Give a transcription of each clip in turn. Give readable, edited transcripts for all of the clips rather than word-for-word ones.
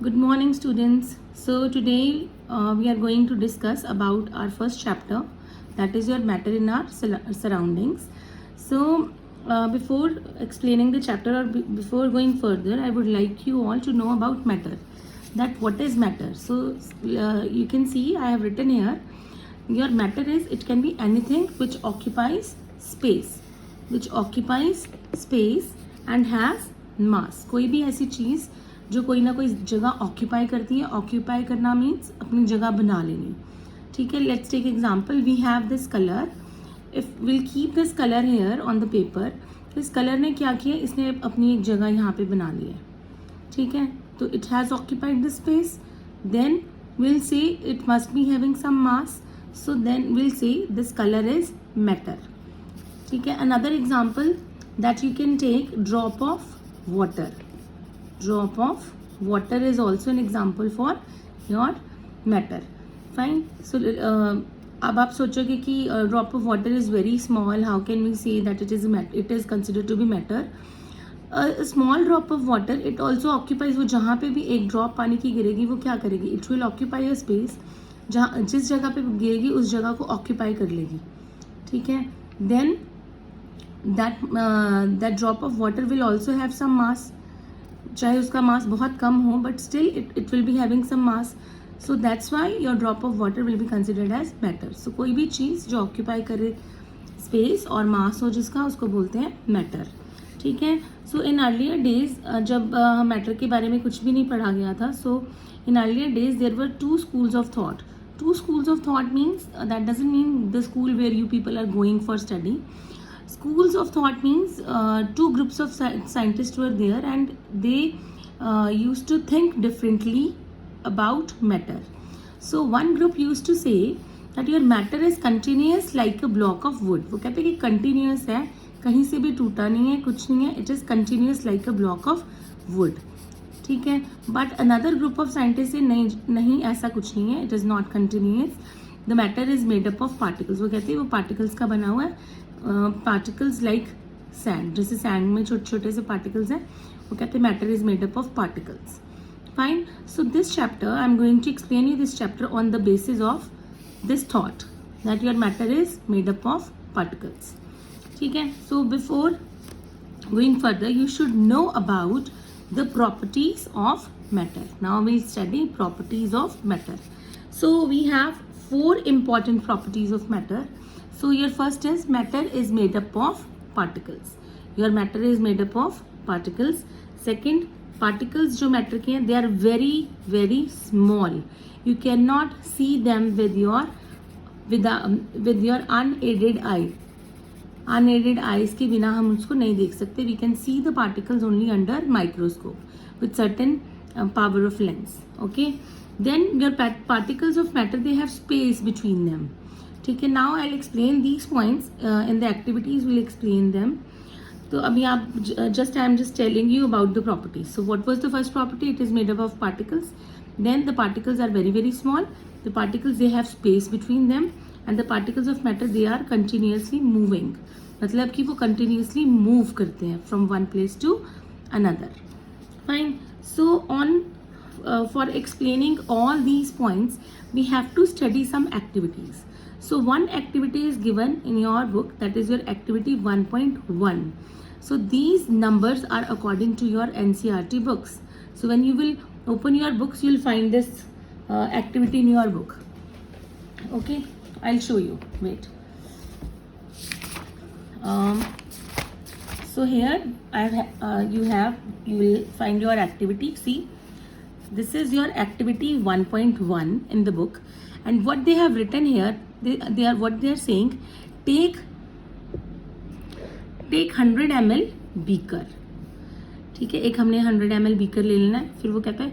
Good morning, students. So today we are going to discuss about our first chapter, that is your matter in our surroundings. So before explaining the chapter or before going further, I would like you all to know about matter. That what is matter? So you can see I have written here. Your matter is, it can be anything which occupies space, and has mass. कोई भी ऐसी चीज़ जो कोई ना कोई जगह occupy करती है. ऑक्यूपाई करना मीन्स अपनी जगह बना लेनी. ठीक है, let's take example. We have this colour. If will keep this colour here on the paper. इस कलर ने क्या किया, इसने अपनी एक जगह यहाँ पे बना ली है. ठीक है, तो it has occupied the space. Then will say it must be having some mass. So then we'll say this color is matter. ठीक है, another example that you can take, drop of water. Drop of water is also an example for your matter. Fine. So अब आप सोचोगे कि drop of water is very small. How can we say that it is considered to be matter? A small drop of water, it also occupies. वो जहाँ पे भी एक drop पानी की गिरेगी वो क्या करेगी? It will occupy a space. जहाँ जिस जगह पे गिरेगी उस जगह को ऑक्यूपाई कर लेगी. ठीक है, then that drop of water will also have some mass. चाहे उसका मास बहुत कम हो but still it will be having some mass. So that's why your drop of water will be considered as matter. सो कोई भी चीज़ जो occupy करे स्पेस और मास हो जिसका, उसको बोलते हैं मैटर. ठीक है, सो इन अर्लियर डेज जब मैटर के बारे में कुछ भी नहीं पढ़ा गया था, सो in earlier days there were two schools of thought. Two schools of thought means that doesn't mean the school where you people are going for study. Schools of thought means two groups of scientists were there and they used to think differently about matter. So one group used to say that your matter is continuous like a block of wood. वो कहते हैं कि continuous है, कहीं से भी टूटा नहीं है, कुछ नहीं है. It is continuous like a block of wood. ठीक है, but another group of scientist से नहीं ऐसा कुछ नहीं है. It is not continuous. The matter is made up of particles. वो कहते हैं वो पार्टिकल्स का बना हुआ है. पार्टिकल्स लाइक सैंड, जैसे सैंड में छोटे छोटे से पार्टिकल्स हैं, वो कहते हैं matter is made up of particles. Fine. So this chapter I am going to explain you this chapter on the basis of this thought that your matter is made up of particles. ठीक है, so before going further you should know about the properties of matter. Now we'll study properties of matter. So we have four important properties of matter. So your first is matter is made up of particles. Your matter is made up of particles. Second, particles जो matter के हैं, they are very very small. You cannot see them with your unaided eye. Unaided eyes के बिना हम उसको नहीं देख सकते. We can see the particles only under microscope with certain power of lens. Okay, then your particles of matter they have space between them. ठीक है, now I will explain these points in the activities. Will explain them. तो अभी आप I am just telling you about the properties. So what was the first property? It is made up of particles. Then the particles are very very small. The particles they have space between them and the particles of matter they are continuously moving. मतलब कि वो continuously move करते हैं from one place to another. Fine. So on for explaining all these points we have to study some activities. So one activity is given in your book, that is your activity 1.1. So these numbers are according to your NCERT books. So when you will open your books you will find this activity in your book. Okay, I'll show you. Wait. So here you will find your activity. See, this is your activity 1.1 in the book, and what they have written here, they are saying, take 100 ml beaker. ठीक है, एक हमने 100 ml beaker ले लेना है. फिर वो कहता है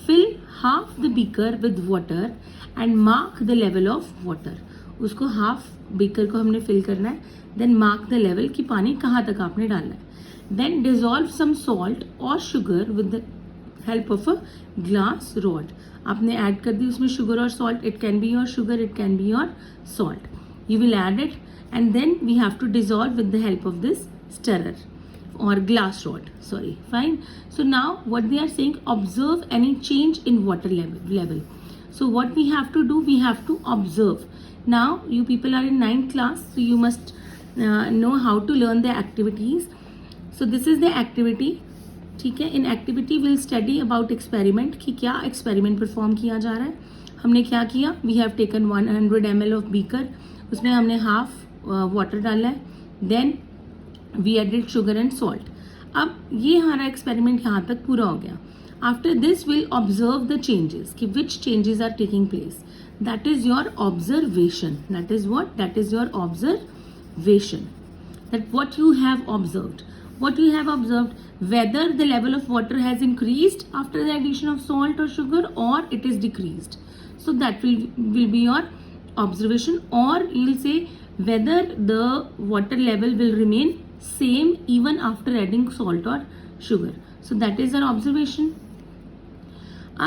fill half the beaker with water and mark the level of water. उसको हाफ बीकर को हमने फिल करना है. देन मार्क द लेवल कि पानी कहाँ तक आपने डालना है. देन डिजॉल्व सम सॉल्ट और sugar with the help of a glass rod. आपने ऐड कर दी उसमें शुगर और salt. It can be your sugar, it can be your salt. You will add it and then we have to dissolve with the help of this stirrer. or glass rod, sorry, fine. So now what they are saying, observe any change in water level. So what we have to do, we have to observe. Now you people are in 9th class, so you must know how to learn the activities. So this is the activity, ठीक है. In activity will study about experiment, कि क्या experiment perform किया जा रहा है. हमने क्या किया, we have taken 100 ml of beaker, उसमें हमने हाफ वाटर डाला है, then we added sugar and salt. अब ये हमारा एक्सपेरिमेंट यहाँ तक पूरा हो गया. After this will observe the changes, कि which changes are taking place. That is your observation. That is what, that is your observation, that what you have observed. What you have observed, whether the level of water has increased after the addition of salt or sugar, or it is decreased. So that will be your observation. Or you'll say whether the water level will remain same even after adding salt or sugar. So that is our observation.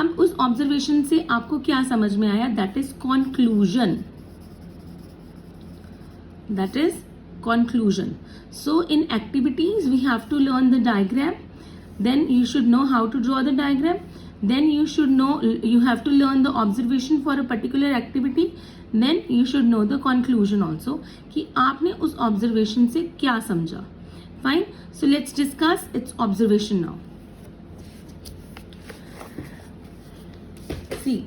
अब उस observation से आपको क्या समझ में आया, that is conclusion. That is conclusion. So in activities we have to learn the diagram, then you should know how to draw the diagram, then you should know, you have to learn the observation for a particular activity, then you should know the conclusion also, कि आपने उस observation से क्या समझा. Fine. So let's discuss its observation now. See,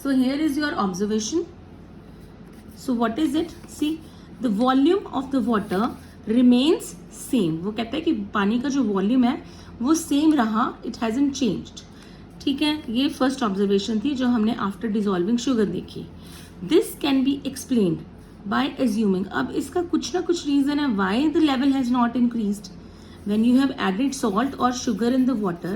so here is your observation. So what is it? See, the volume of the water remains same. वो कहता है कि पानी का जो वॉल्यूम है वो सेम रहा, it hasn't changed. ठीक है, ये फर्स्ट ऑब्जर्वेशन थी जो हमने आफ्टर डिजॉल्विंग शुगर देखी. This can be explained bye assuming. अब इसका कुछ ना कुछ रीजन है why the level has not increased. When you have added salt or sugar in the water,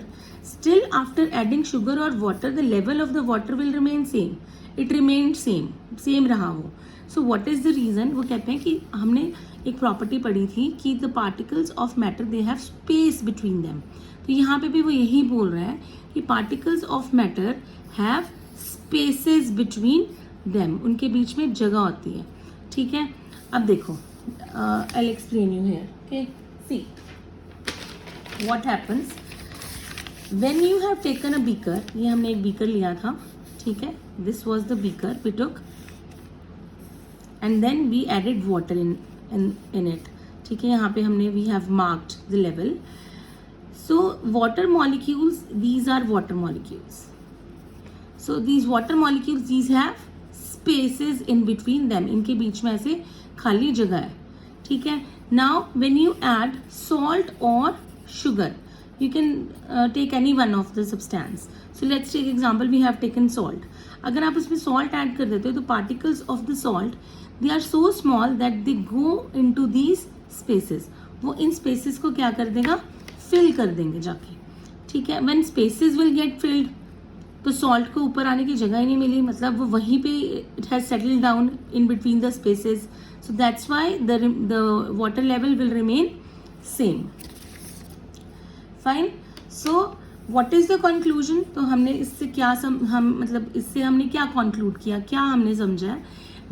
still after adding sugar or water, the level of the water will remain same. It remained same रहा वो. So what is the reason? वो कहते हैं कि हमने एक property पढ़ी थी कि the particles of matter they have space between them. तो यहाँ पे भी वो यही बोल रहा है कि particles of matter have spaces between them. उनके बीच में जगह होती है. ठीक है, अब देखो, I'll explain you here. Okay, see. What happens when you have taken a beaker. ये हमने एक बीकर लिया था, ठीक है. This was the beaker we took, and then we added water in it. ठीक है, यहाँ पे हमने we have marked the level. So water molecules, these are water molecules. So these water molecules, these have spaces in between them. इनके बीच में ऐसे खाली जगह है. ठीक है. Now when you add salt or sugar, you can take any one of the substance. So let's take example, we have taken salt. अगर आप उसमें salt add कर देते हो तो particles of the salt they are so small that they go into these spaces. वो इन spaces को क्या कर देगा, fill कर देंगे जाके. ठीक है. When spaces will get filled, तो salt को ऊपर आने की जगह ही नहीं मिली, मतलब वो वहीं पे it has settled down in between the spaces. So that's why the water level will remain same. Fine. So what is the conclusion. तो हमने इससे क्या मतलब इससे हमने क्या कंक्लूड किया, क्या हमने समझा है.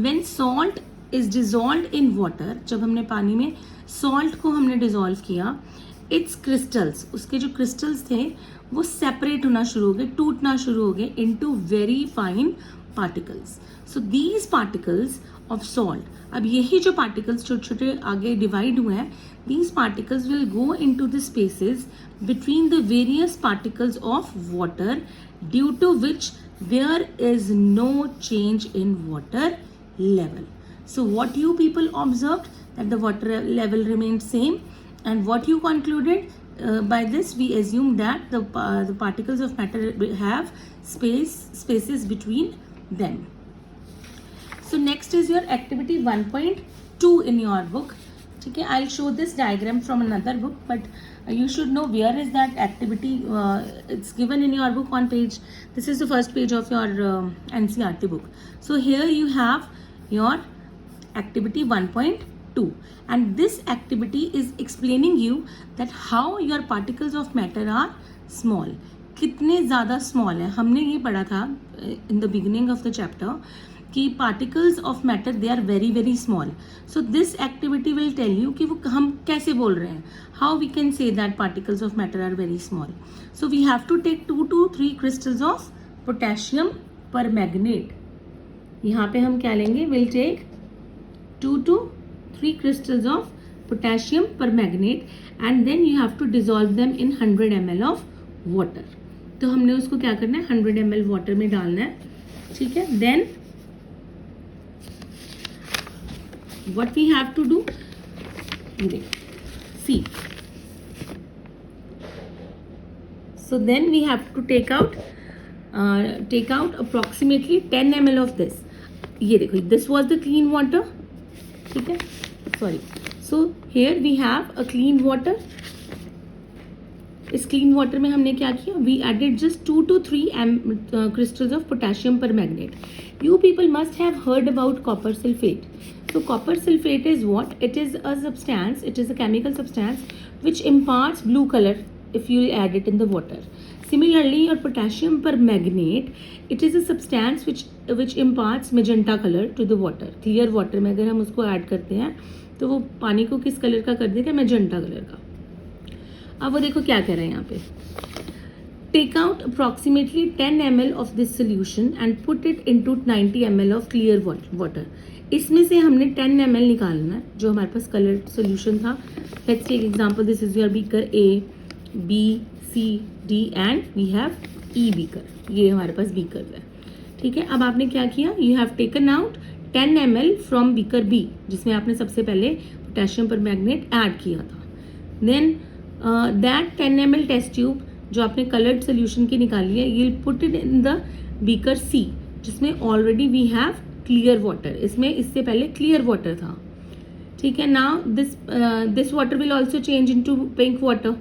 When salt is dissolved in water, जब हमने पानी में सॉल्ट को हमने डिजॉल्व किया, इट्स क्रिस्टल्स, उसके जो क्रिस्टल्स थे वो सेपरेट होना शुरू हो गए, टूटना शुरू हो गए into very fine particles. So these particles of salt, अब यही जो पार्टिकल्स छोटे छोटे आगे डिवाइड हुए हैं, these particles will go into the spaces between the various particles of water, due to which there is no change in water level. So what you people observed, that the water level remained same, and what you concluded, by this we assume that the particles of matter have spaces between them. So next is your activity 1.2 in your book. ठीक है, I'll show this diagram from another book, but you should know where is that activity. It's given in your book on page, this is the first page of your NCERT book. So here you have your activity 1.2, and this activity is explaining you that how your particles of matter are small. कितने ज़्यादा small है. हमने ये पढ़ा था in the beginning of the chapter कि particles of matter they are very very small. So this activity will tell you कि वो हम कैसे बोल रहे हैं, how we can say that particles of matter are very small. So we have to take 2 to 3 crystals of potassium permanganate. यहाँ पे हम क्या लेंगे, will take 2 to 3 crystals of potassium permanganate and then you have to dissolve them in 100 ml of water. तो हमने उसको क्या करना है, 100 ml वाटर में डालना है. ठीक है, then what we have to do, see, so then we have to take out approximately 10 ml of this. ये देखो, this was the clean water. ठीक है, sorry. So here we have a clean water. इस clean water में हमने क्या किया, we added just 2 to 3 crystals of potassium permanganate. You people must have heard about copper sulphate. So copper sulfate is what? It is a substance, it is a chemical substance which imparts blue color if you add it in the water. Similarly, your potassium permanganate, it is a substance which imparts magenta color to the water. Clear water में अगर हम उसको add करते हैं तो वो पानी को किस कलर का कर देगा, मैजेंटा कलर का. अब वो देखो क्या कह रहे हैं यहाँ पे, take out approximately 10 ml of this solution and put it into 90 ml of clear water. इसमें से हमने 10 ml निकालना है जो हमारे पास कलर्ड सोल्यूशन था. Let's take example, this is your beaker A, B, C, D and we have E beaker. ये हमारे पास बीकर है. ठीक है, अब आपने क्या किया, you have taken out 10 ml from beaker B जिसमें आपने सबसे पहले पोटेशियम परमैंगनेट ऐड किया था. Then that 10 ml test tube जो आपने कलर्ड सोल्यूशन की निकाली है, you put it in the beaker C जिसमें already we have clear water. इसमें इससे पहले क्लियर वाटर था. ठीक है, now this water will also change into pink water.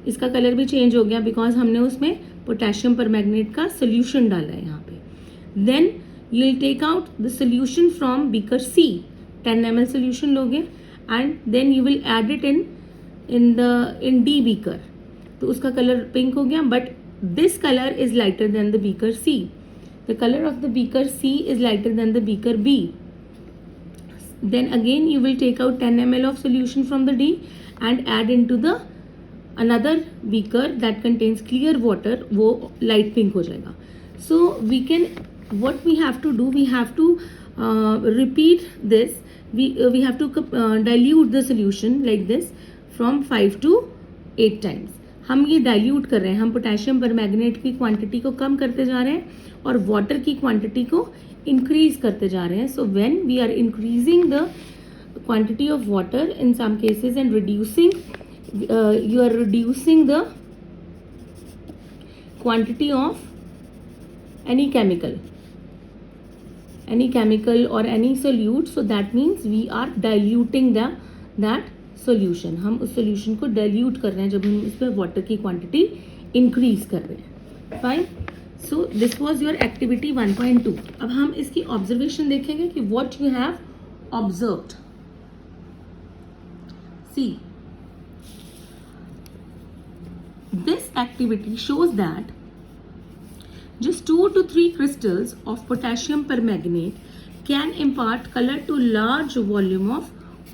इसका कलर भी चेंज हो गया बिकॉज हमने उसमें पोटेशियम परमैंगनेट का सोल्यूशन डाला है यहाँ पे. Then you will take out the solution from beaker C, 10 ml solution लोगे and then you will add it in the beaker. तो उसका कलर पिंक हो गया, but this colour is lighter than the beaker C. The color of the beaker C is lighter than the beaker B. Then again you will take out 10 ml of solution from the D and add into the another beaker that contains clear water. वो light pink हो जाएगा. So we can, what we have to do, we have to repeat this. We have to dilute the solution like this from 5 to 8 times. हम ये dilute कर रहे हैं, हम potassium permanganate की क्वांटिटी को कम करते जा रहे हैं और वाटर की क्वांटिटी को इंक्रीज करते जा रहे हैं. So when we are increasing the quantity of water in some cases and reducing, you are reducing the quantity of any chemical or any solute, so that means we are diluting that solution. हम उस solution को dilute कर रहे हैं जब हम इसमें water की quantity increase कर रहे हैं. Fine. So this was your activity 1.2. अब हम इसकी observation देखेंगे कि what you have observed. See, this activity shows that just 2 to 3 crystals of potassium permanganate can impart color to large volume of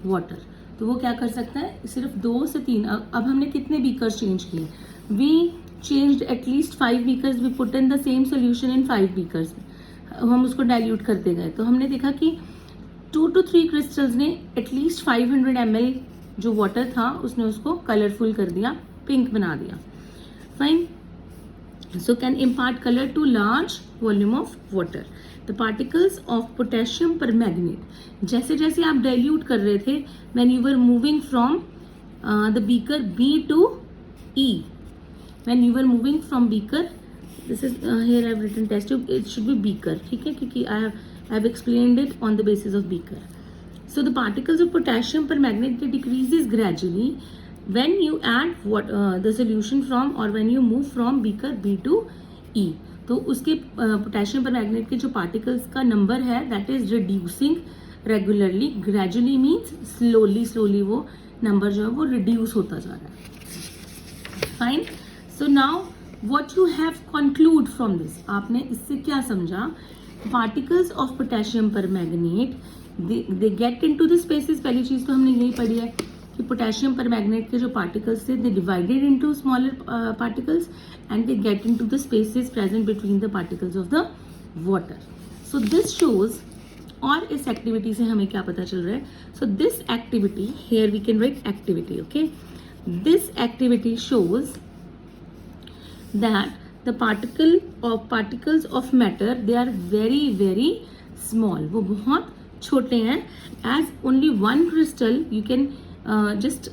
water. तो वो क्या कर सकता है, सिर्फ 2 से 3. अब हमने कितने बीकर्स चेंज किए, we changed at least 5 beakers, we put in the same solution in 5 beakers. हम उसको डाइल्यूट करते गए तो हमने देखा कि 2 to 3 क्रिस्टल्स ने एटलीस्ट 500 ml जो वाटर था उसने उसको कलरफुल कर दिया, पिंक बना दिया. Fine. So can impart color to large volume of water. The particles of potassium permanganate, जैसे जैसे आप dilute कर रहे थे, when you were moving from the beaker B to E, when you were moving from beaker, this is here I have written test tube, it should be beaker, ठीक है, क्योंकि I have explained it on the basis of beaker. So the particles of potassium permanganate, they decreases gradually when you add the solution from or when you move from beaker B to E. तो उसके potassium permanganate के जो particles का number है that is reducing regularly. Gradually means slowly वो number जो है वो रिड्यूस होता जा रहा है. Fine. So now what you have conclude from this, आपने इससे क्या समझा particles of potassium permanganate they get into the spaces. पहली चीज तो हमने यही पढ़ी है कि पोटेशियम परमैंगनेट के जो पार्टिकल्स थे they divided into smaller particles and they get into the spaces present between the particles of the water. So this shows, और इस एक्टिविटी से हमें क्या पता चल रहा है? So this activity, here we can write activity, okay. This activity shows that the particles of matter, they are very very small. वो बहुत छोटे हैं. as only one crystal you can just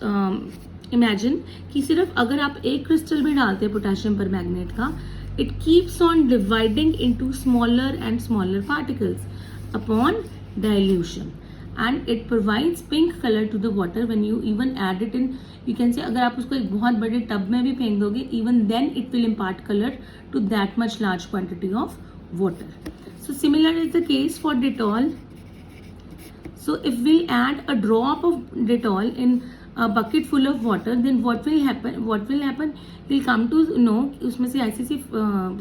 imagine कि सिर्फ अगर आप एक क्रिस्टल भी डालते हैं पोटेशियम परमैंगनेट का, it keeps on dividing into smaller and smaller particles upon dilution, and it provides pink color to the water when you even add it in. You can say अगर आप उसको एक बहुत बड़े टब में भी फेंक दोगे, even then it will impart color to that much large quantity of water. So similar is the case for Dettol. So if we add a drop of Dettol in a bucket full of water, then what will happen? We'll come to know उसमें से ऐसी सी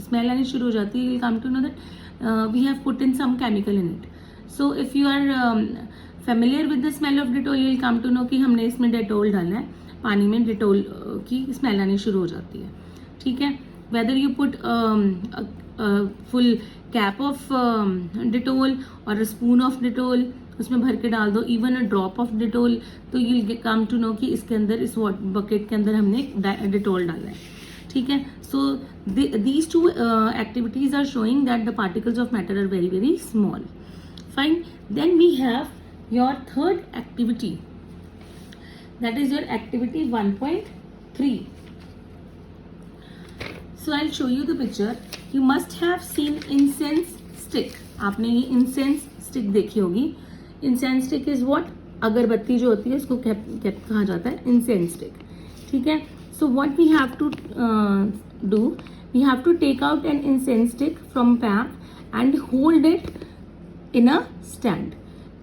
smell आनी शुरू हो जाती है. We'll come to know that we have put in some chemical in it. So if you are familiar with the smell of Dettol, you will come to know कि हमने इसमें Dettol डाला है. पानी में Dettol की स्मेल आनी शुरू हो जाती है. ठीक है. Whether you put full cap of Dettol or a spoon of Dettol, उसमें भर के डाल दो, even a drop of Dettol, तो you'll come to know कि इसके अंदर, इस बकेट के अंदर हमने Dettol डाला है. ठीक है. So these two activities are showing that the particles of matter are very very small. Fine. Then we have your third activity, that is your activity 1.3. So I'll show you the picture. You must have seen incense stick. आपने ये incense stick देखी होगी. Incense stick is what? अगरबत्ती जो होती है उसको कहा जाता है incense stick. ठीक है. So what we have to do? We have to take out an incense stick from pack and hold it in a stand.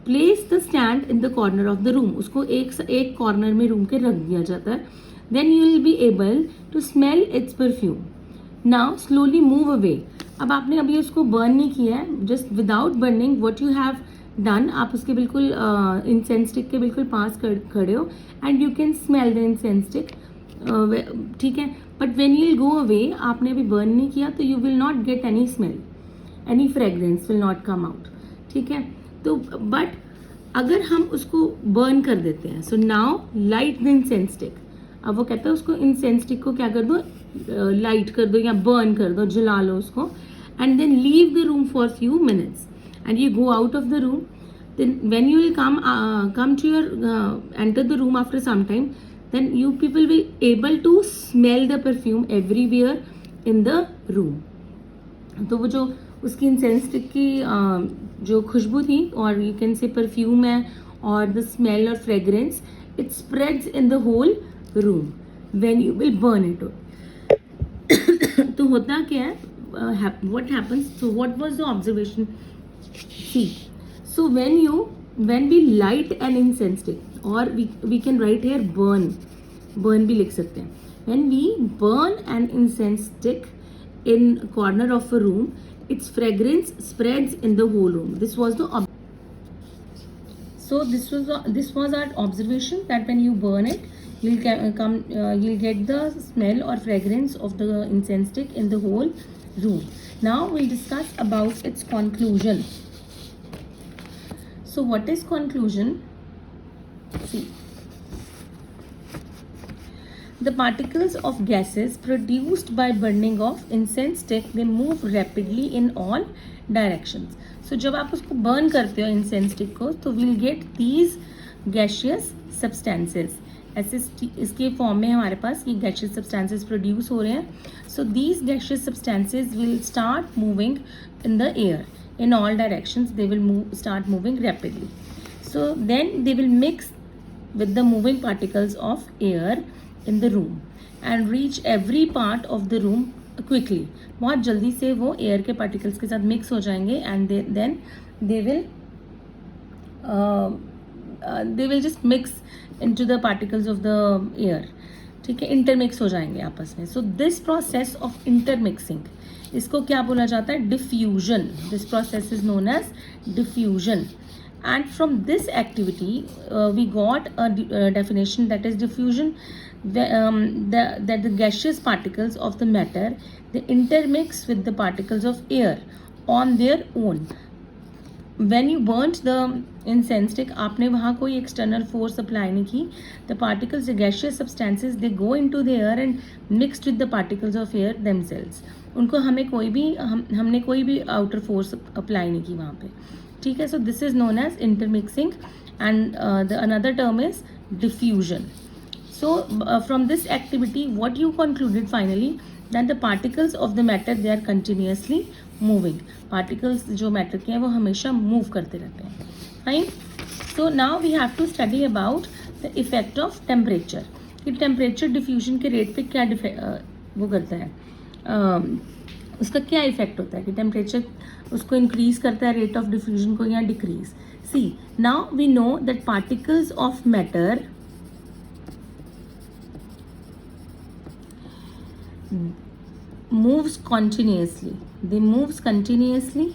Place the stand in the corner of the room. उसको एक corner में room के रख दिया जाता है. Then you will be able to smell its perfume. Now slowly move away. अब आपने अभी उसको बर्न नहीं किया है. Just without burning, what you have done, आप उसके बिल्कुल incense stick के बिल्कुल पास खड़े हो and you can smell the incense stick. ठीक है. But when you will go away, आपने अभी बर्न नहीं किया तो you will not get any smell. Any fragrance will not come out. ठीक है. तो बट अगर हम उसको बर्न कर देते हैं, so now light the incense stick. अब वो कहता है उसको इंसेंस स्टिक को क्या कर दो, लाइट कर दो या बर्न कर दो, जला लो उसको, and then leave the room for few minutes and you go out of the room. Then when you will come to your enter the room after some time, then you people will able to smell the perfume everywhere in the room. तो वो जो उसकी incense stick की जो खुशबू थी, और you can say perfume है, और द स्मेल और fragrance, it spreads in the whole room when you will burn it. तो होता क्या है, what happens, so what was the observation? See, so when we light an incense stick, और we can write here burn भी लिख सकते हैं. When we burn an incense stick in corner of a room, its fragrance spreads in the whole room. This was our observation, that when you burn it, you'll get the smell or fragrance of the incense stick in the whole room. Now we'll discuss about its conclusion. So what is conclusion? See, the particles of gases produced by burning of incense stick, they move rapidly in all directions. So जब आप उसको burn करते हो incense stick को, तो we'll get these gaseous substances. ऐसे इसके form में हमारे पास ये gaseous substances produce हो रहे हैं. So these gaseous substances will start moving in the air in all directions. They will start moving rapidly. So then they will mix with the moving particles of air in the room and reach every part of the room quickly. बहुत जल्दी से वो air के particles के साथ mix हो जाएंगे and then they will just mix into the particles of the air. ठीक है, इंटरमिक्स हो जाएंगे आपस में. So this process of intermixing, इसको क्या बोला जाता है? Diffusion. This process is known as diffusion. And from this activity we got a definition, that is diffusion, that the gaseous particles of the matter, they intermix with the particles of air on their own. When you burnt the incense stick, आपने वहाँ कोई external force apply नहीं की. The particles, the gaseous substances, they go into the air and mixed with the particles of air themselves. उनको हमने कोई भी outer force apply नहीं की वहाँ पे. ठीक है, so this is known as intermixing, and the another term is diffusion. So from this activity what you concluded finally, that the particles of the matter, they are continuously moving. particles जो matter के हैं वो हमेशा move करते रहते हैं. Fine. So now we have to study about the effect of temperature. कि temperature diffusion के rate पे क्या वो करता है, उसका क्या इफेक्ट होता है, कि टेम्परेचर उसको इंक्रीज करता है रेट ऑफ डिफ्यूजन को या decrease. See now we know that particles of matter moves continuously. They moves continuously.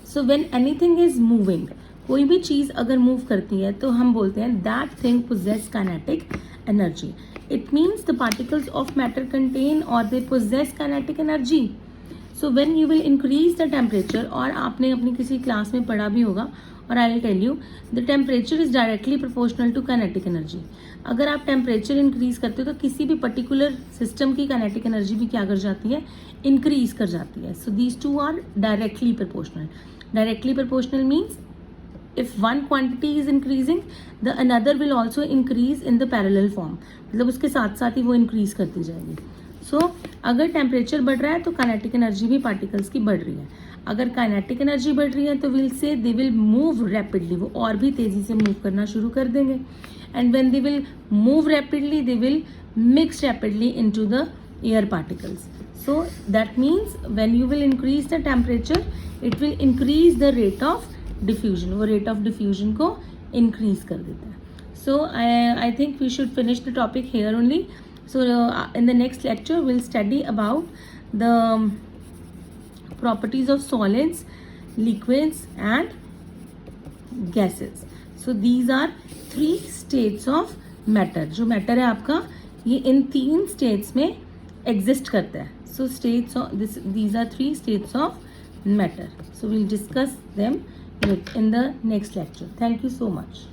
So when anything is moving, कोई भी चीज अगर मूव करती है तो हम बोलते हैं that thing possess kinetic energy. It means the particles of matter contain or they possess kinetic energy. So when you will increase the temperature, और आपने अपनी किसी क्लास में पढ़ा भी होगा, और I will tell you the temperature is directly proportional to kinetic energy. अगर आप टेम्परेचर इंक्रीज करते हो तो किसी भी पर्टिकुलर सिस्टम की काइनेटिक एनर्जी भी क्या कर जाती है, इंक्रीज कर जाती है. So these two are directly proportional. Directly proportional means if one quantity is increasing, the another will also increase in the parallel form. मतलब उसके साथ साथ ही वो increase करती जाएगी. So अगर टेम्परेचर बढ़ रहा है तो काइनेटिक एनर्जी भी पार्टिकल्स की बढ़ रही है. अगर काइनेटिक एनर्जी बढ़ रही है तो will say they will move rapidly, वो और भी तेजी से मूव करना शुरू कर देंगे. And when they will move rapidly they will mix rapidly into the air particles. So that means when you will increase the temperature it will increase the rate of diffusion. वो rate of diffusion को increase कर देता है. So I think we should finish the topic here only. So in the next lecture we'll study about the properties of solids, liquids and gases. So these are 3 states of matter. जो matter है आपका ये इन 3 states में exist करता है. So states of these are 3 states of matter. So we'll discuss them in the next lecture. Thank you so much.